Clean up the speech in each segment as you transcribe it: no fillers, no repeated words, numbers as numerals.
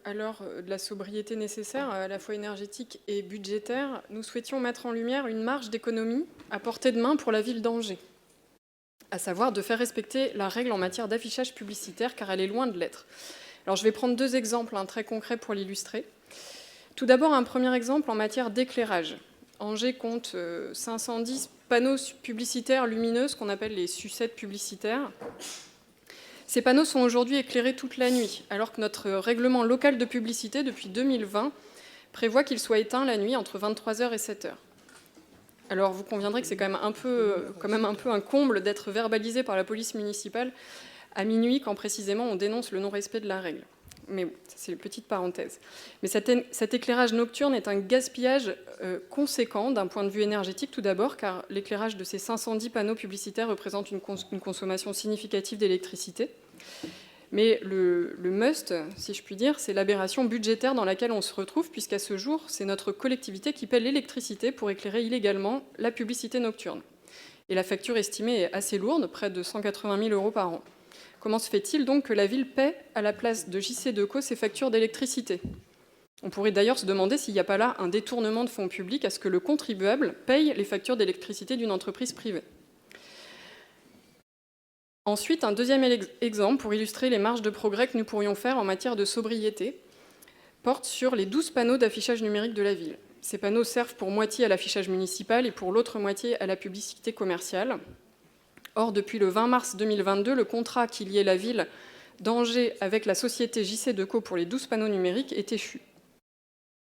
à l'heure de la sobriété nécessaire, à la fois énergétique et budgétaire, nous souhaitions mettre en lumière une marge d'économie à portée de main pour la ville d'Angers, à savoir de faire respecter la règle en matière d'affichage publicitaire, car elle est loin de l'être. Alors je vais prendre deux exemples très concrets pour l'illustrer. Tout d'abord, un premier exemple en matière d'éclairage. Angers compte 510 panneaux publicitaires lumineux, ce qu'on appelle les sucettes publicitaires. Ces panneaux sont aujourd'hui éclairés toute la nuit, alors que notre règlement local de publicité, depuis 2020, prévoit qu'ils soient éteints la nuit entre 23h et 7h. Alors vous conviendrez que c'est quand même un peu un comble d'être verbalisé par la police municipale à minuit, quand précisément on dénonce le non-respect de la règle. Mais bon, c'est une petite parenthèse. Mais cet éclairage nocturne est un gaspillage conséquent d'un point de vue énergétique, tout d'abord, car l'éclairage de ces 510 panneaux publicitaires représente une consommation significative d'électricité. Mais le must, si je puis dire, c'est l'aberration budgétaire dans laquelle on se retrouve, puisqu'à ce jour, c'est notre collectivité qui paie l'électricité pour éclairer illégalement la publicité nocturne. Et la facture estimée est assez lourde, près de 180 000 € par an. Comment se fait-il donc que la ville paie à la place de JC Decaux ses factures d'électricité ? On pourrait d'ailleurs se demander s'il n'y a pas là un détournement de fonds publics à ce que le contribuable paye les factures d'électricité d'une entreprise privée. Ensuite, un deuxième exemple pour illustrer les marges de progrès que nous pourrions faire en matière de sobriété porte sur les 12 panneaux d'affichage numérique de la ville. Ces panneaux servent pour moitié à l'affichage municipal et pour l'autre moitié à la publicité commerciale. Or, depuis le 20 mars 2022, le contrat qui liait la ville d'Angers avec la société JC Decaux pour les 12 panneaux numériques est échu.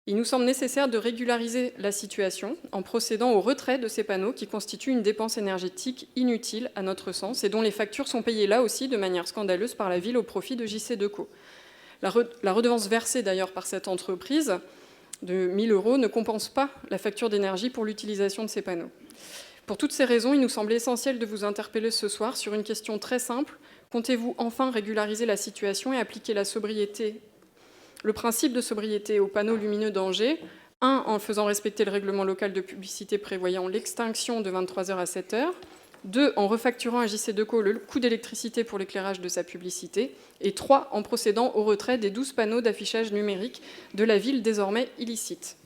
Il nous semble nécessaire de régulariser la situation en procédant au retrait de ces panneaux qui constituent une dépense énergétique inutile à notre sens et dont les factures sont payées là aussi de manière scandaleuse par la ville au profit de JC Decaux. La redevance versée d'ailleurs par cette entreprise de 1 000 € ne compense pas la facture d'énergie pour l'utilisation de ces panneaux. Pour toutes ces raisons, il nous semble essentiel de vous interpeller ce soir sur une question très simple. Comptez-vous enfin régulariser la situation et appliquer le principe de sobriété aux panneaux lumineux d'Angers, en faisant respecter le règlement local de publicité prévoyant l'extinction de 23h à 7h, 2, en refacturant à JC Decaux le coût d'électricité pour l'éclairage de sa publicité, et 3, en procédant au retrait des 12 panneaux d'affichage numérique de la ville désormais illicites.